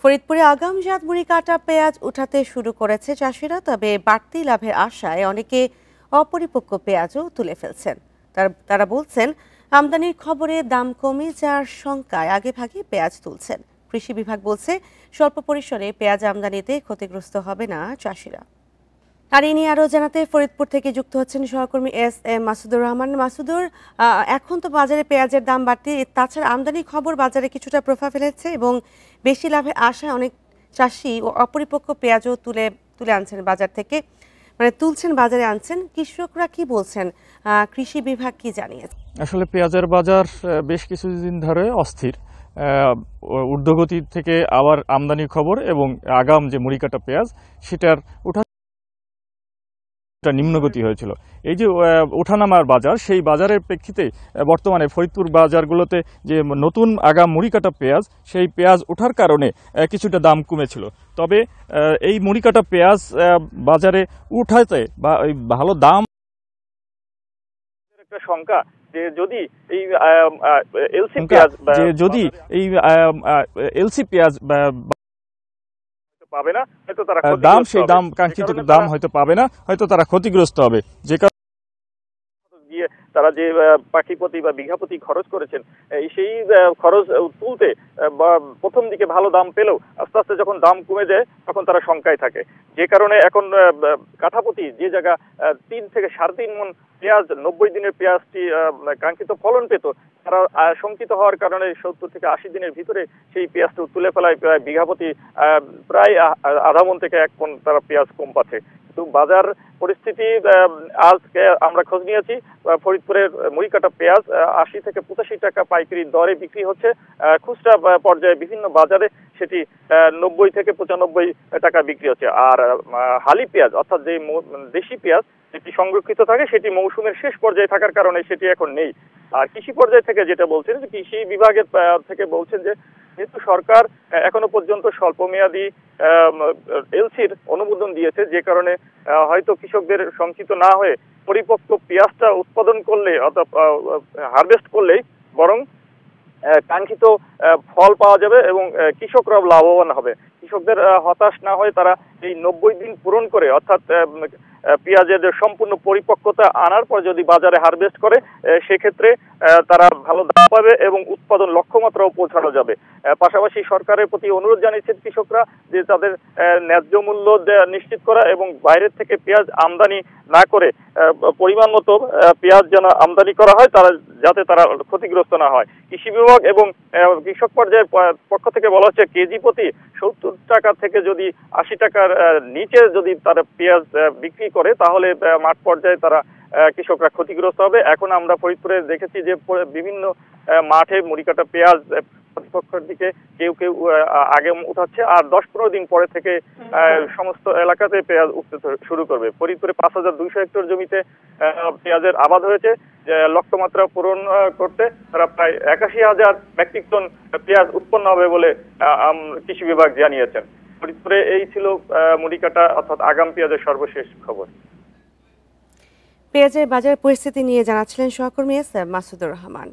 ফরিদপুরে আগামজাত মুড়ি কাটা পেঁয়াজ উঠাতে শুরু করেছে চাষিরা, তবে বাড়তি লাভের আশায় অনেকে অপরিপক্ক পেঁয়াজও তুলে ফেলছেন। তারা বলছেন আমদানির খবরে দাম কমে যাওয়ার শঙ্কায় আগেভাগে পেঁয়াজ তুলছেন। কৃষি বিভাগ বলছে স্বল্প পরিসরে পেঁয়াজ আমদানিতে ক্ষতিগ্রস্ত হবে না চাষিরা। আর এ নিয়ে আরও জানাতে ফরিদপুর থেকে যুক্ত হচ্ছেন সহকর্মী এস.এম. মাসুদুর রহমান। মাসুদুর, এখন তো বাজারে পেঁয়াজের দাম বাড়তি, তাছাড়া আমদানি খবর বাজারে কিছুটা প্রভাব ফেলেছে এবং বেশি লাভের আশায় অনেক চাষি ও অপরিপক্ক পেঁয়াজও তুলে আনছেন বাজার থেকে, মানে তুলছেন, বাজারে আনছেন। কৃষকরা কি বলছেন, কৃষি বিভাগ কি জানিয়েছে? আসলে পেঁয়াজের বাজার বেশ কিছুদিন ধরে অস্থির। ঊর্ধ্বগতি থেকে আবার আমদানি খবর এবং আগাম যে মুড়ি কাটা পেঁয়াজ সেটার নিম্নগতি হয়েছিল। এই যে ওঠানামার বাজার, সেই বাজারের প্রেক্ষিতে বর্তমানে ফরিদপুর বাজারগুলোতে যে নতুন আগাম মুড়ি কাটা পেঁয়াজ, সেই পেঁয়াজ ওঠার কারণে কিছুটা দাম কমেছিল। তবে এই মুড়ি কাটা পেঁয়াজ বাজারে উঠাতে বা এই ভালো দাম একটা শঙ্কা যে যদি এই এলসি পেঁয়াজ পাবে না, হয়তো তারা দাম সেই দাম কাঙ্ক্ষিত দাম হয়তো পাবে না, হয়তো তারা ক্ষতিগ্রস্ত হবে। যে গিয়ে তারা যে পাখিপতি বা বিঘাপতি খরচ করেছেন, সেই খরচ তুলতে বা প্রথম দিকে ভালো দাম পেলেও আস্তে আস্তে যখন দাম কমে যায় তখন তারা শঙ্কায় থাকে। যে কারণে এখন কাঠাপতি যে জায়গা 3 থেকে 3.5 মণ পেঁয়াজ 90 দিনের পেঁয়াজটি কাঙ্ক্ষিত ফলন পেত, তারা শঙ্কিত হওয়ার কারণে 70 থেকে 80 দিনের ভিতরে সেই পেঁয়াজটা তুলে ফেলায় বিঘাপতি প্রায় আধা মণ থেকে 1 মণ তারা পেঁয়াজ কম পাচ্ছে। কিন্তু বাজার পরিস্থিতি আজকে আমরা খোঁজ নিয়েছি, ফরিদপুরের মুড়ি কাটা পেঁয়াজ 80 থেকে 85 টাকা পাইকারি দরে বিক্রি হচ্ছে। খুচরা পর্যায়ে বিভিন্ন বাজারে সেটি 90 থেকে 95 টাকা বিক্রি হচ্ছে। আর হালি পেঁয়াজ অর্থাৎ যে দেশি পেঁয়াজ যেটি সংরক্ষিত থাকে, সেটি মৌসুমের শেষ পর্যায়ে থাকার কারণে সেটি এখন নেই। আর কৃষি পর্যায় থেকে যেটা বলছেন, কৃষি বিভাগের থেকে বলছেন যে যেহেতু সরকার এখনো পর্যন্ত স্বল্প মেয়াদী এলসির অনুমোদন দিয়েছে, যে কারণে হয়তো কৃষকদের শঙ্কিত না হয়ে পরিপক্ক পেঁয়াজটা উৎপাদন করলে অথবা হারভেস্ট করলেই বরং কাঙ্ক্ষিত ফল পাওয়া যাবে এবং কৃষকরাও লাভবান হবে। কৃষকদের হতাশ না হয়ে তারা এই 90 দিন পূরণ করে, অর্থাৎ পেঁয়াজের সম্পূর্ণ পরিপক্কতা আনার পর যদি বাজারে হারভেস্ট করে, সেক্ষেত্রে তারা ভালো দাম পাবে এবং উৎপাদন লক্ষ্যমাত্রাও পৌঁছানো যাবে। পাশাপাশি সরকারের প্রতি অনুরোধ জানিয়েছেন কৃষকরা যে তাদের ন্যায্য মূল্য নিশ্চিত করা এবং বাইরের থেকে পেঁয়াজ আমদানি না করে পরিমাণ মতো পেঁয়াজ যেন আমদানি করা হয়, যাতে তারা ক্ষতিগ্রস্ত না হয়। কৃষি বিভাগ এবং কৃষক পর্যায়ের পক্ষ থেকে বলা হচ্ছে কেজি প্রতি 70 টাকা থেকে যদি 80 টাকার নিচে যদি তারা পেঁয়াজ বিক্রি করে, তাহলে মাঠ পর্যায়ে তারা কৃষকরা ক্ষতিগ্রস্ত হবে। এখন আমরা ফরিদপুরে দেখেছি যে বিভিন্ন মাঠে মুড়ি কাটা পেঁয়াজ প্রতিপক্ষের দিকে কেউ কেউ আগে উঠাচ্ছে, আর 10-15 দিন পরে থেকে সমস্ত এলাকাতে পেঁয়াজ উঠতে শুরু করবে। ফরিদপুরে 5200 হেক্টর জমিতে পেঁয়াজের আবাদ হয়েছে। লক্ষ্যমাত্রা পূরণ করতে তারা প্রায় 81,000 মেট্রিক টন পেঁয়াজ উৎপন্ন হবে বলে কৃষি বিভাগ জানিয়েছেন। ফরিদপুরে এই ছিল মুড়ি কাটা অর্থাৎ আগাম পেঁয়াজের সর্বশেষ খবর। পেঁয়াজের বাজার পরিস্থিতি নিয়ে জানাচ্ছিলেন সহকর্মী এস.এম. মাসুদুর রহমান।